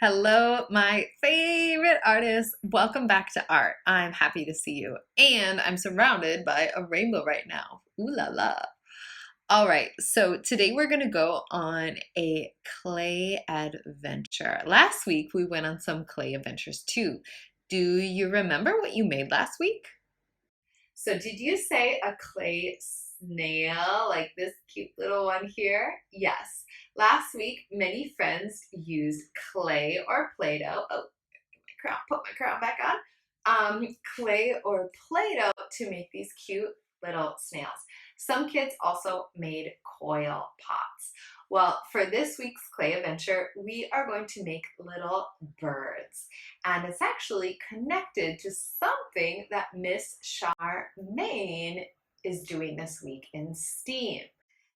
Hello, my favorite artist. Welcome back to art. I'm happy to see you. And I'm surrounded by a rainbow right now. Ooh la la. All right, so today we're going to go on a clay adventure. Last week we went on some clay adventures too. Do you remember what you made last week? So did you say a clay snail, like this cute little one here? Yes. Last week, many friends used clay or Play-Doh. Oh, put my crown back on. Clay or Play-Doh to make these cute little snails. Some kids also made coil pots. Well, for this week's clay adventure, we are going to make little birds. And it's actually connected to something that Miss Charmaine is doing this week in STEAM.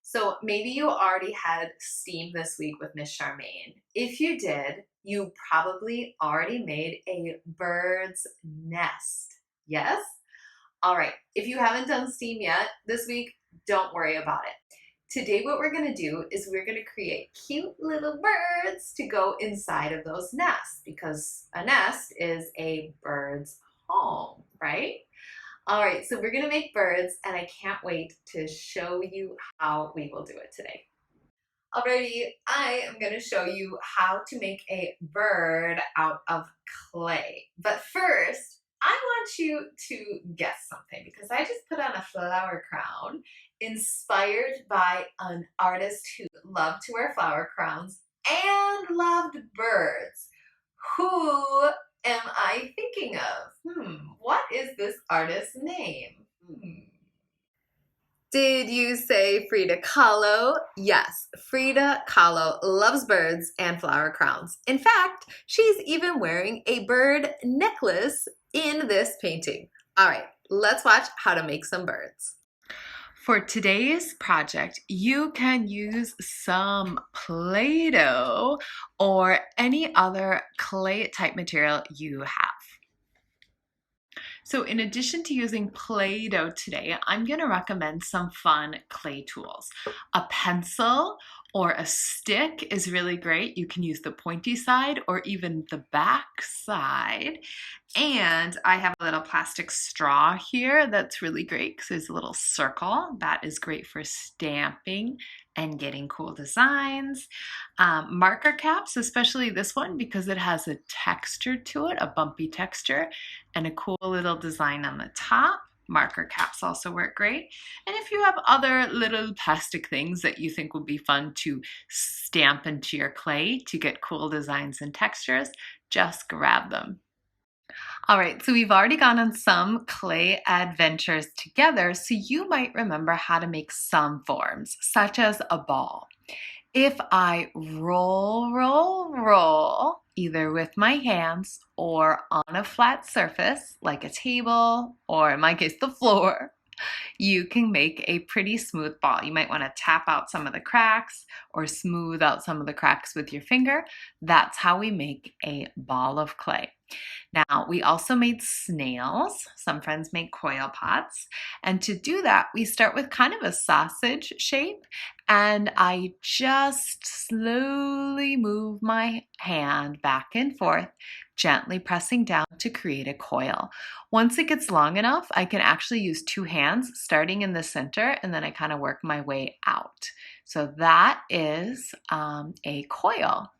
So maybe you already had STEAM this week with Miss Charmaine. If you did, you probably already made a bird's nest. Yes? All right. If you haven't done STEAM yet this week, don't worry about it. Today, what we're going to do is we're going to create cute little birds to go inside of those nests because a nest is a bird's home, right? All right, so we're gonna make birds and I can't wait to show you how we will do it today. Alrighty, I am gonna show you how to make a bird out of clay. But first, I want you to guess something because I just put on a flower crown inspired by an artist who loved to wear flower crowns and loved birds. Who am I thinking of? What is this artist's name? Did you say Frida Kahlo? Yes, Frida Kahlo loves birds and flower crowns. In fact, she's even wearing a bird necklace in this painting. All right, let's watch how to make some birds. For today's project, you can use some Play-Doh or any other clay type material you have. So in addition to using Play-Doh today, I'm going to recommend some fun clay tools. A pencil or a stick is really great. You can use the pointy side or even the back side. And I have a little plastic straw here that's really great because there's a little circle. That is great for stamping and getting cool designs. Marker caps, especially this one because it has a texture to it, a bumpy texture, and a cool little design on the top. Marker caps also work great. And if you have other little plastic things that you think would be fun to stamp into your clay to get cool designs and textures, just grab them. All right, so we've already gone on some clay adventures together, so you might remember how to make some forms, such as a ball. If I roll, either with my hands or on a flat surface, like a table, or in my case, the floor, you can make a pretty smooth ball. You might want to tap out some of the cracks or smooth out some of the cracks with your finger. That's how we make a ball of clay. Now, we also made snails. Some friends make coil pots. And to do that, we start with kind of a sausage shape. And I just slowly move my hand back and forth, gently pressing down to create a coil. Once it gets long enough, I can actually use two hands, starting in the center, and then I kind of work my way out. So that is a coil.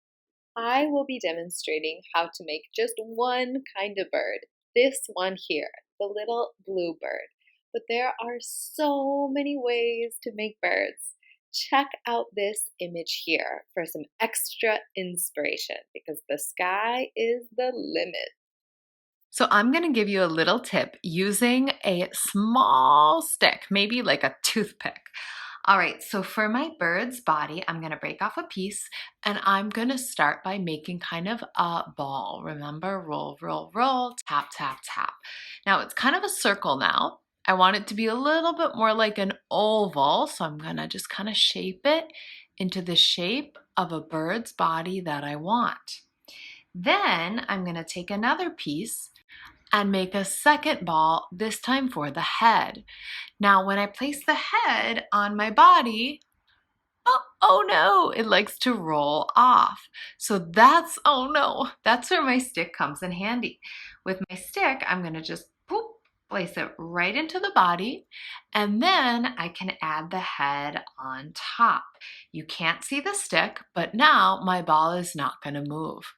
I will be demonstrating how to make just one kind of bird, this one here, the little blue bird. But there are so many ways to make birds. Check out this image here for some extra inspiration because the sky is the limit. So I'm going to give you a little tip using a small stick, maybe like a toothpick. All right, so for my bird's body, I'm gonna break off a piece and I'm gonna start by making kind of a ball. Remember, roll, roll, roll, tap, tap, tap. Now it's kind of a circle now. I want it to be a little bit more like an oval, so I'm gonna just kind of shape it into the shape of a bird's body that I want. Then I'm gonna take another piece and make a second ball, this time for the head. Now, when I place the head on my body, Oh no, it likes to roll off. So that's, oh no, that's where my stick comes in handy. With my stick, I'm gonna just poop, place it right into the body, and then I can add the head on top. You can't see the stick, but now my ball is not gonna move.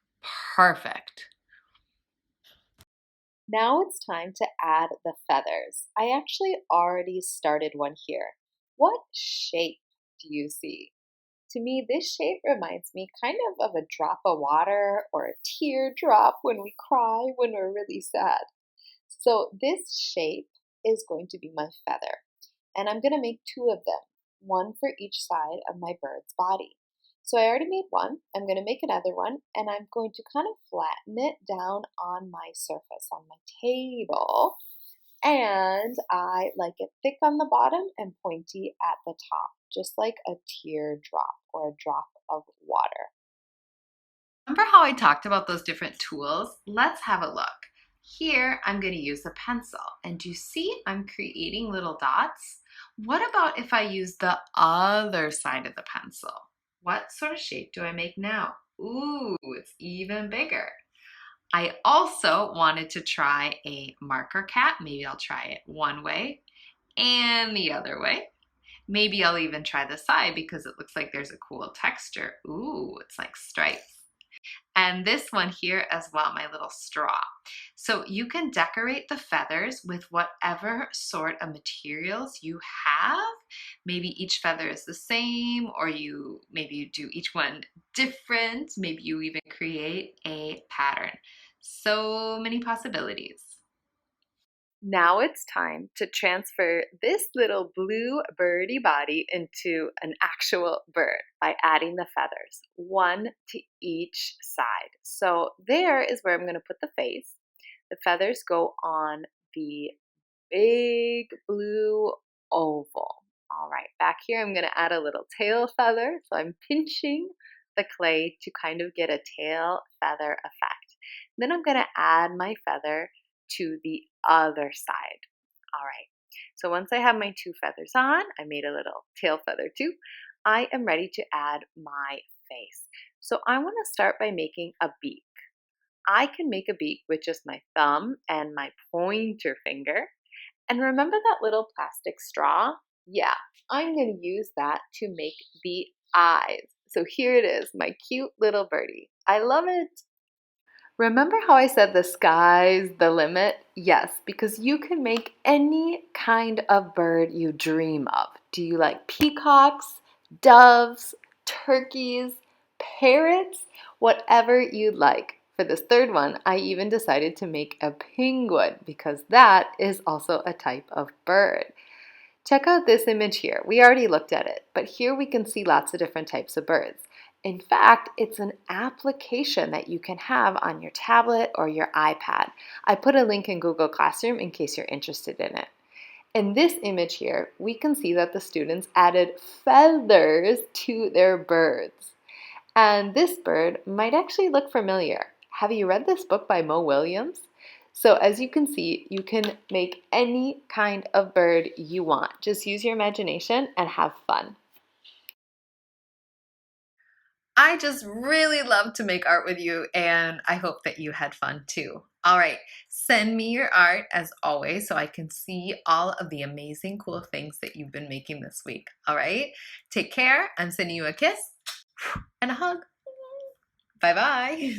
Perfect. Now it's time to add the feathers. I actually already started one here. What shape do you see? To me, this shape reminds me kind of a drop of water or a teardrop when we cry when we're really sad. So this shape is going to be my feather. And I'm going to make two of them, one for each side of my bird's body. So I already made one. I'm going to make another one, and I'm going to kind of flatten it down on my surface, on my table. And I like it thick on the bottom and pointy at the top, just like a teardrop or a drop of water. Remember how I talked about those different tools? Let's have a look. Here, I'm going to use a pencil. And do you see I'm creating little dots? What about if I use the other side of the pencil? What sort of shape do I make now? Ooh, it's even bigger. I also wanted to try a marker cat. Maybe I'll try it one way and the other way. Maybe I'll even try the side because it looks like there's a cool texture. Ooh, it's like stripes. And this one here as well, my little straw. So you can decorate the feathers with whatever sort of materials you have. Maybe each feather is the same, or maybe you do each one different. Maybe you even create a pattern. So many possibilities. Now it's time to transfer this little blue birdie body into an actual bird by adding the feathers, one to each side. So there is where I'm going to put the face. The feathers go on the big blue oval. All right, back here I'm going to add a little tail feather. So I'm pinching the clay to kind of get a tail feather effect. Then I'm going to add my feather to the other side. All right, so once I have my two feathers on, I made a little tail feather too, I am ready to add my face. So I want to start by making a beak. I can make a beak with just my thumb and my pointer finger. And remember that little plastic straw? Yeah, I'm going to use that to make the eyes. So here it is, my cute little birdie. I love it. Remember how I said the sky's the limit? Yes, because you can make any kind of bird you dream of. Do you like peacocks, doves, turkeys, parrots? Whatever you'd like. For this third one, I even decided to make a penguin because that is also a type of bird. Check out this image here. We already looked at it, but here we can see lots of different types of birds. In fact, it's an application that you can have on your tablet or your iPad. I put a link in Google Classroom in case you're interested in it. In this image here, we can see that the students added feathers to their birds. And this bird might actually look familiar. Have you read this book by Mo Williams? So as you can see, you can make any kind of bird you want. Just use your imagination and have fun. I just really love to make art with you, and I hope that you had fun too. All right, send me your art as always so I can see all of the amazing, cool things that you've been making this week. All right, take care. I'm sending you a kiss and a hug. Bye bye.